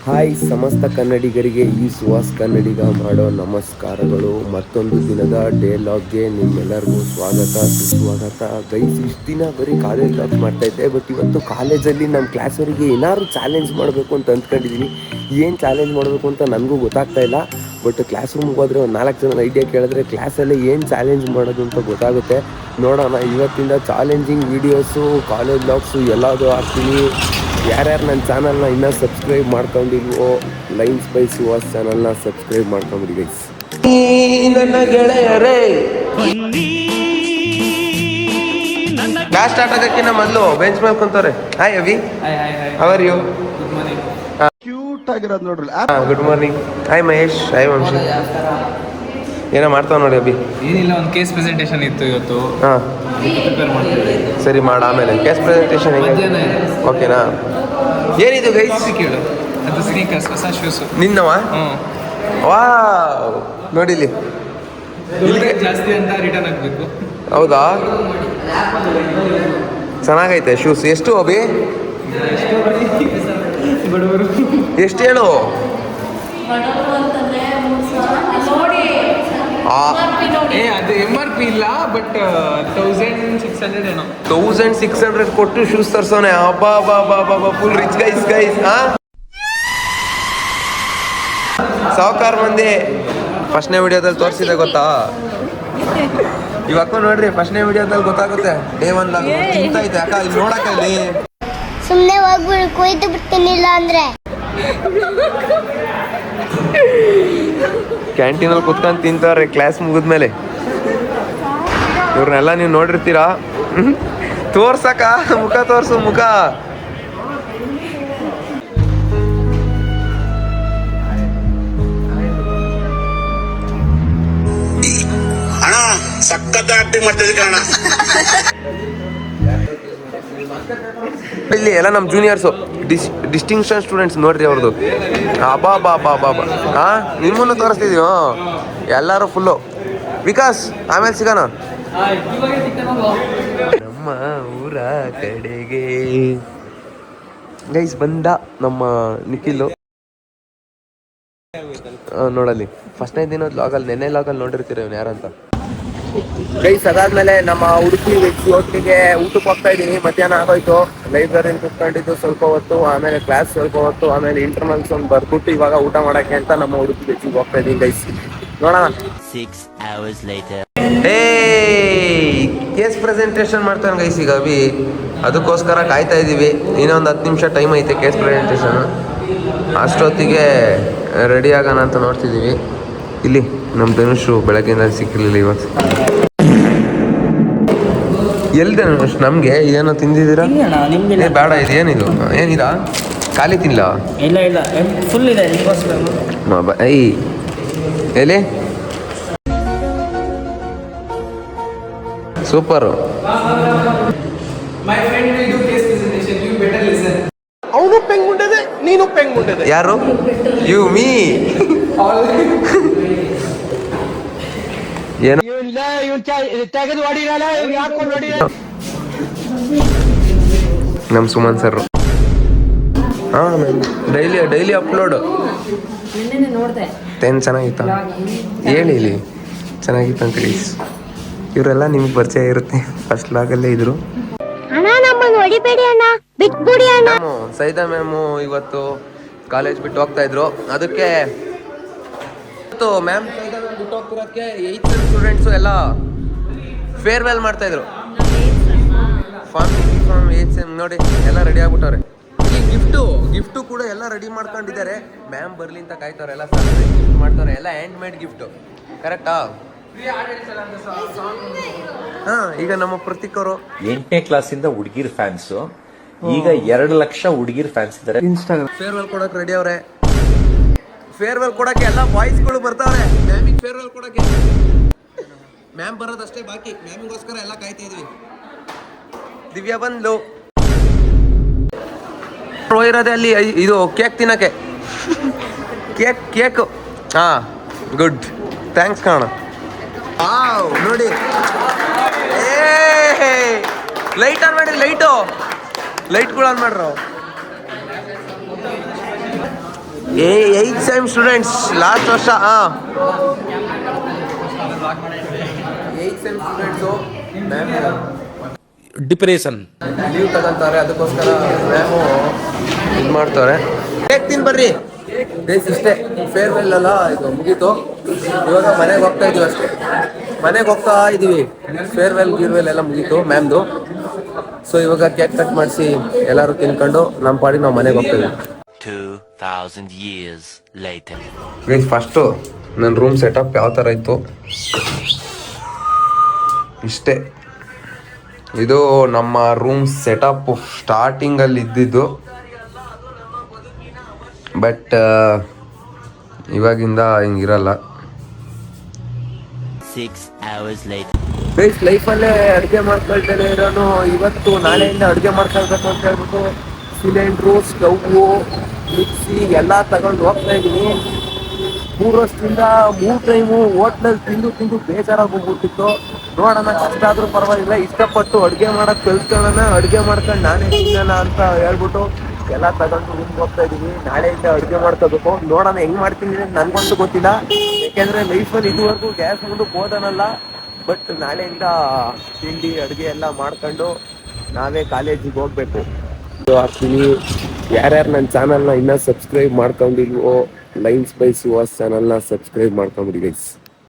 Hi ಸಮಸ್ತ ಕನ್ನಡಿಗರಿಗೆ ಈ ಸುಹಾಸ್ ಕನ್ನಡಿಗ ಮಾಡೋ ನಮಸ್ಕಾರಗಳು. ಮತ್ತೊಂದು ದಿನದ ಡೇಲಾಗ್ಗೆ ನಿಮ್ಮೆಲ್ಲರಿಗೂ ಸ್ವಾಗತ ಸುಸ್ವಾಗತ. ಗೈಸ್, ಇಷ್ಟು ದಿನ ಬರೀ ಕಾಲೇಜ್ ಲಾಗ್ಸ್ ಮಾಡ್ತಾಯಿದ್ದೆ, ಬಟ್ ಇವತ್ತು ಕಾಲೇಜಲ್ಲಿ ನಮ್ಮ ಕ್ಲಾಸವರಿಗೆ ಏನಾದ್ರು ಚಾಲೆಂಜ್ ಮಾಡಬೇಕು ಅಂತ ಅಂದ್ಕೊಂಡಿದ್ದೀನಿ. ಏನು ಚಾಲೆಂಜ್ ಮಾಡಬೇಕು ಅಂತ ನನಗೂ ಗೊತ್ತಾಗ್ತಾ ಇಲ್ಲ. ಬಟ್ ಕ್ಲಾಸ್ ರೂಮ್ಗೆ ಹೋದರೆ ಒಂದು 4 ಜನ ಐಡಿಯಾ ಕೇಳಿದ್ರೆ ಕ್ಲಾಸಲ್ಲಿ ಏನು ಚಾಲೆಂಜ್ ಮಾಡೋದು ಅಂತ ಗೊತ್ತಾಗುತ್ತೆ. ನೋಡೋಣ, ಇವತ್ತಿಂದ ಚಾಲೆಂಜಿಂಗ್ ವೀಡಿಯೋಸು, ಕಾಲೇಜ್ ಲಾಗ್ಸು ಎಲ್ಲದೂ ಹಾಕ್ತೀನಿ. ಯಾರ್ಯಾರು ನನ್ನ ಚಾನಲ್ನ ಇನ್ನೂ ಸಬ್ಸ್ಕ್ರೈಬ್ ಮಾಡ್ಕೊಂಡಿಲ್ವೋ ಲೈನ್ ಸ್ಪೈ ಸುಹಾಸ್ ಚಾನಲ್ನ ಸಬ್ಸ್ಕ್ರೈಬ್ ಮಾಡ್ಕೊಂಬಿಡಿ ಗೈಸ್. ನನ್ನ ಗೆಳೆಯರೇ, ಕ್ಲಾಸ್ ಸ್ಟಾರ್ಟ್ ಆಗೋಕ್ಕಿಂತ ಮೊದಲು ಬೆಂಚ್ ಮೇಲೆ ಕುಂತವ್ರೆ. ಹಾಯ್ ಅವಿ, ಅವರ್ ಯು? ಕ್ಯೂಟ್ ಆಗಿರೋದು ನೋಡ್ರಿ. Good morning. Hi Mahesh. Hi Vamshi. ಏನೋ ಮಾಡ್ತಾವ ನೋಡಿ ಅಭಿ. ಏನಿಲ್ಲ, ಒಂದು ಕೇಸ್ ಪ್ರೆಸೆಂಟೇಷನ್ ಇತ್ತು ಇವತ್ತು. ಹಾಂ, ಸರಿ ಮಾಡ. ಆಮೇಲೆ ಕೇಸ್ ಪ್ರೆಸೆಂಟೇಷನ್ ಓಕೆನಾ? ಏನಿದು ಗೈಸ್? ಕೇಳು, ಅದು ಸ್ನೀಕರ್ಸ್, ಹೊಸ ಶೂಸು. ನಿನ್ನವ? ವಾ, ನೋಡಿಲಿ. ಜಾಸ್ತಿ ಅಂತ ರಿಟರ್ನ್ ಆಗಬೇಕು. ಹೌದಾ? ಚೆನ್ನಾಗೈತೆ ಶೂಸ್. ಎಷ್ಟು ಅಭಿ? ಎಷ್ಟು ಹೇಳು? ಅದು MRP ಇಲ್ಲ, ಬಟ್ 1600 ಏನೋ. 1600 ಕೊಟ್ಟು ಶೂಸ್ ತರ್ಸೋನೆ. ಅಬ್ಬಾ ಬಾ ಬಾ ಬಾ ಬಾ, ಫುಲ್ ರಿಚ್ ಗೈಸ್. ಸಾವುಕಾರ ಮಂದಿ. ಫಸ್ಟ್ನೇ ವಿಡಿಯೋದಲ್ಲಿ ತೋರಿಸಿದೆ ಗೊತ್ತಾ? ಇವಾಗ ನೋಡ್ರಿ, ಫಸ್ಟ್ನೇ ವಿಡಿಯೋದಲ್ಲಿ ಗೊತ್ತಾಗುತ್ತೆ. ಡೇ 1 ಚಿಂತ ಐತೆ ಅಕ್ಕ, ಇಲ್ಲಿ ನೋಡಕ್ಕಲ್ಲಿ ಸುಮ್ಮನೆ ಹೋಗ್ಬಿಡು, ಕೊಯ್ದು ಬಿಡ್ತೀನಿಲ್ಲ ಅಂದ್ರೆ. ಕ್ಯಾಂಟೀನಲ್ಲಿ ಕುತ್ಕೊಂಡು ತಿಂತಾರೆ ಕ್ಲಾಸ್ ಮುಗಿದ್ಮೇಲೆ. ಇವ್ರನ್ನೆಲ್ಲ ನೀವು ನೋಡಿರ್ತೀರಾ. ತೋರ್ಸಕ್ಕ ಮುಖ ತೋರ್ಸು, ಮುಖ. ಸಖತ್ ಆಕ್ಟಿಂಗ್ ಮಾಡ್ತಿದ್ದೆ ಕಾರಣ. ಇಲ್ಲಿ ಎಲ್ಲ ನಮ್ಮ ಜೂನಿಯರ್ಸು, ಡಿಸ್ಟಿಂಕ್ಷನ್ ಸ್ಟೂಡೆಂಟ್ಸ್ ನೋಡ್ರಿ ಅವ್ರದ್ದು. ಅಬಾ ಬಾ ಬಾ ಬಾ ಬಾ. ಹಾಂ, ನಿಮ್ಮನ್ನು ತೋರಿಸ್ತಿದ್ದೀವಿ. ಎಲ್ಲರೂ ಫುಲ್ಲು. ವಿಕಾಸ್, ಆಮೇಲೆ ಸಿಗೋಣ. ನಮ್ಮ ಊರ ಕಡೆಗೆ ಗೈಸ್ ಬಂದ ನಮ್ಮ ನಿಖಿಲು. ನೋಡಲ್ಲಿ ಫಸ್ಟ್ನೇ ದಿನದ ಲಾಗಲ್ಲಿ, ನೆನ್ನೆ ಲಾಗಲ್ಲಿ ನೋಡಿರ್ತೀರ ಇವನು ಯಾರಂತ. ಗೈಸ್, ಅದಾದ್ಮೇಲೆ ನಮ್ಮ ಉಡುಪಿ ವ್ಯಕ್ತಿ ಒಟ್ಟಿಗೆ ಊಟಕ್ಕೆ ಹೋಗ್ತಾ ಇದ್ದೀನಿ. ಮಧ್ಯಾಹ್ನ ಆಗೋಯ್ತು. ಲೈಬ್ರರಿನ ಕುತ್ಕೊಂಡಿದ್ದು ಸ್ವಲ್ಪ ಹೊತ್ತು, ಆಮೇಲೆ ಕ್ಲಾಸ್ ಸ್ವಲ್ಪ ಹೊತ್ತು, ಆಮೇಲೆ ಇಂಟರ್ನಲ್ಸ್ ಒಂದು ಬರ್ಬಿಟ್ಟು ಇವಾಗ ಊಟ ಮಾಡೋಕ್ಕೆ ಅಂತ ನಮ್ಮ ಉಡುಪಿ ವ್ಯಕ್ತಿಗೆ ಹೋಗ್ತಾ ಇದ್ದೀನಿ ಗೈಸ್. ನೋಡೋಣ. 6 hours later. ಕೇಸ್ ಪ್ರೆಸೆಂಟೇಷನ್ ಮಾಡ್ತಾನೆ ಗೈಸ್ ಈಗ ಅಭಿ. ಅದಕ್ಕೋಸ್ಕರ ಕಾಯ್ತಾ ಇದ್ದೀವಿ. ಇನ್ನೊಂದು 10 ನಿಮಿಷ ಟೈಮ್ ಐತೆ ಕೇಸ್ ಪ್ರೆಸೆಂಟೇಷನ್. ಅಷ್ಟೊತ್ತಿಗೆ ರೆಡಿ ಆಗೋಣ ಅಂತ ನೋಡ್ತಿದ್ದೀವಿ. ಇಲ್ಲಿ ನಮ್ಮ ಧನುಷು ಬೆಳಗ್ಗೆಯಿಂದ ಸಿಕ್ಕಿರಲಿಲ್ಲ ಇವತ್ತು. ಎಲ್ಲಿ ಧನುಷ್? ನಮಗೆ ಏನೋ ತಿಂದಿದ್ದೀರಾ? ಬೇಡ, ಇದು ಏನಿದು? ಏನಿದಾ? ಖಾಲಿ ತಿನ್ನಲ? ಇಲ್ಲ ಫುಲ್ ಇದೆ. ಐ ಎಲ್ಲಿ ಸೂಪರು. ಅವನು ಪೆಂಗುಂಡದೆ, ನೀನು ಪೆಂಗುಂಡದೆ. ಯಾರು? You me. ಏನು ನಮ್ಮ ಸುಮನ್ ಸರ್. ಹಾಂ, ಡೈಲಿ ಅಪ್ಲೋಡು. ಚೆನ್ನಾಗಿತ್ತ? ಹೇಳಿ ಇಲ್ಲಿ ಚೆನ್ನಾಗಿತ್ತಂತ ಗೈಸ್. ಇವರೆಲ್ಲ ನಿಮ್ಗೆ ಪರಿಚಯ ಇರುತ್ತೆ. ಫಸ್ಟ್ ಲಾಗಲ್ಲೇ ಇದ್ರು. ಸೈದಾ ಮ್ಯಾಮು ಇವತ್ತು ಕಾಲೇಜ್ ಬಿಟ್ಟು ಹೋಗ್ತಾ ಇದ್ರು. ಅದಕ್ಕೆ ಮ್ಯಾಮ್ ಸೈದಾ ಮ್ಯಾಮ್ ಬಿಟ್ಟು ಹೋಗ್ತಿರೋದಕ್ಕೆ 8th ಸ್ಟೂಡೆಂಟ್ಸು ಎಲ್ಲ ಫೇರ್ವೆಲ್ ಮಾಡ್ತಾ ಇದ್ರು. ಫಾರ್ಮ್ 8th ಸೆಮ್ ನೋಡಿ ಎಲ್ಲ ರೆಡಿ ಆಗ್ಬಿಟ್ಟವ್ರೆ. ಈ ಗಿಫ್ಟು ಕೂಡ ಎಲ್ಲ ರೆಡಿ ಮಾಡ್ಕೊಂಡಿದ್ದಾರೆ. ಮ್ಯಾಮ್ ಬರ್ಲಿ ಅಂತ ಕಾಯ್ತವ್ರೆ. ಎಲ್ಲ ಸರ್ಪ್ರೈಸ್ ಗಿಫ್ಟ್ ಮಾಡ್ತಾರೆ. ಎಲ್ಲ ಹ್ಯಾಂಡ್ ಮೇಡ್ ಗಿಫ್ಟು. ಕರೆಕ್ಟಾ? ಹಾಂ, ಈಗ ನಮ್ಮ ಪ್ರತೀಕ್ ಅವರು 8ನೇ ಕ್ಲಾಸಿಂದ ಹುಡುಗಿರ್ ಫ್ಯಾನ್ಸು. ಈಗ 2 ಲಕ್ಷ ಹುಡುಗಿರ್ ಫ್ಯಾನ್ಸ್ ಇದ್ದಾರೆ. ಇನ್ಸ್ಟಾಗ್ರಾಮ್ ಫೇರ್ವೆಲ್ ಕೊಡಕ್ಕೆ ರೆಡಿ ಅವ್ರೆ. ಫೇರ್ವೆಲ್ ಕೊಡಕ್ಕೆ ಎಲ್ಲ ಬಾಯ್ಸ್ಗಳು ಬರ್ತಾವ್ರೆ. ಮ್ಯಾಮಿಗೆ ಫೇರ್ವೆಲ್ ಕೊಡಕ್ಕೆ. ಮ್ಯಾಮ್ ಬರೋದಷ್ಟೇ ಬಾಕಿ. ಮ್ಯಾಮಿಗೋಸ್ಕರ ಎಲ್ಲ ಕಾಯ್ತಾ ಇದೀವಿ. ದಿವ್ಯಾ ಬಂದು ಇರೋದೆ ಅಲ್ಲಿ. ಇದು ಕೇಕ್ ತಿನ್ನಕ್ಕೆ. ಕೇಕ್. ಹಾಂ, ಗುಡ್, ಥ್ಯಾಂಕ್ಸ್ ಕಾಣ. ನೋಡಿ, ಲೈಟ್ ಆನ್ ಮಾಡಿ. ಲೈಟ್ಗಳು ಆನ್ ಮಾಡ್ರು. ಏಯ್ತ್ ಸೆಮ್ ಸ್ಟೂಡೆಂಟ್ಸ್ ಲಾಸ್ಟ್ ವರ್ಷ eighth sem students ma'am depression leave ತಗೊಂತಾರೆ, ಅದಕ್ಕೋಸ್ಕರ ಮ್ಯಾಮು ಇದು ಮಾಡ್ತಾರೆ. ಹೇಳ್ತೀನಿ ಬರ್ರಿ ಬೇಸ್ ಇಷ್ಟೇ. ಫೇರ್ವೆಲ್ ಅಲ್ಲ ಇದು ಮುಗೀತು, ಇವಾಗ ಮನೆಗೆ ಹೋಗ್ತಾ ಇದೀವಿ ಅಷ್ಟೇ. ಮನೆಗೆ ಹೋಗ್ತಾ ಇದೀವಿ, ಫೇರ್ವೆಲ್ ಗಿರ್ವೆಲ್ ಎಲ್ಲ ಮುಗೀತು ಮ್ಯಾಮ್ದು. ಸೊ ಇವಾಗ ಕೇಕ್ ಕಟ್ ಮಾಡಿಸಿ ಎಲ್ಲರೂ ತಿನ್ಕೊಂಡು ನಮ್ಮ ಪಾಡಿಗೆ ನಾವು ಮನೆಗೆ ಹೋಗ್ತಾ ಇದೀವಿ. 2000 years later. ಫಸ್ಟು ನನ್ನ ರೂಮ್ ಸೆಟಪ್ ಯಾವ ಥರ ಇತ್ತು ಇಷ್ಟೇ. ಇದು ನಮ್ಮ ರೂಮ್ ಸೆಟಪ್ ಸ್ಟಾರ್ಟಿಂಗಲ್ಲಿ ಇದ್ದಿದ್ದು, ಬಟ್ ಇವಾಗಿಂದ ಹಿಂಗಿರಲ್ಲ. 6 hours later. ಬೇಸ್ ಲೈಫಲ್ಲೇ ಅಡುಗೆ ಮಾಡ್ಕೊಳ್ತಾನೆ ಇರೋನು ಇವತ್ತು ನಾಳೆಯಿಂದ ಅಡುಗೆ ಮಾಡ್ಕೊಳ್ಬೇಕು ಅಂತ ಹೇಳ್ಬಿಟ್ಟು ಸಿಲಿಂಡ್ರು, ಸ್ಟವ್ವು, ಮಿಕ್ಸಿ ಎಲ್ಲ ತಗೊಂಡು ಹೋಗ್ತಾ ಇದ್ದೀನಿ. 3 ವರ್ಷದಿಂದ 3 ಟೈಮು ಹೋಟ್ಲಲ್ಲಿ ತಿಂದು ಬೇಜಾರಾಗಿ ಹೋಗ್ಬಿಟ್ಟಿತ್ತು. ನೋಡೋಣ, ಕಷ್ಟ ಆದರೂ ಪರವಾಗಿಲ್ಲ, ಇಷ್ಟಪಟ್ಟು ಅಡುಗೆ ಮಾಡೋದು ಕಲ್ತ್ಕೊಳ್ಳೋಣ, ಅಡುಗೆ ಮಾಡ್ಕೊಂಡು ನಾನೇ ತಿನ್ನೋಣ ಅಂತ ಹೇಳ್ಬಿಟ್ಟು ಎಲ್ಲ ತಗೊಂಡು ರೂಮ್ಗೆ ಹೋಗ್ತಾ ಇದ್ದೀನಿ. ನಾಳೆಯಿಂದ ಅಡುಗೆ ಮಾಡ್ಕೋಬೇಕು. ನೋಡೋಣ ಹೆಂಗೆ ಮಾಡ್ತೀನಿ ನನಗಂತೂ ಗೊತ್ತಿಲ್ಲ, ಯಾಕೆಂದರೆ ಲೈಫಲ್ಲಿ ಇದುವರೆಗೂ ಗ್ಯಾಸ್ ಮುಂದಕ್ಕೆ ಹೋದನಲ್ಲ. ಬಟ್ ನಾಳೆಯಿಂದ ತಿಂಡಿ ಅಡುಗೆ ಎಲ್ಲ ಮಾಡ್ಕೊಂಡು ನಾವೇ ಕಾಲೇಜಿಗೆ ಹೋಗ್ಬೇಕು ಆಗ್ತೀನಿ. ಯಾರ್ಯಾರು ನನ್ನ ಚಾನಲ್ನ ಇನ್ನೂ ಸಬ್ಸ್ಕ್ರೈಬ್ ಮಾಡ್ಕೊಂಡಿಲ್ವೋ, ಲೈನ್ಸ್ ಬೈ ಸುಹಾಸ್ ಚಾನಲ್ನ ಸಬ್ಸ್ಕ್ರೈಬ್ ಮಾಡ್ಕೊಂಬಿಡಿ ಗೈಸ್.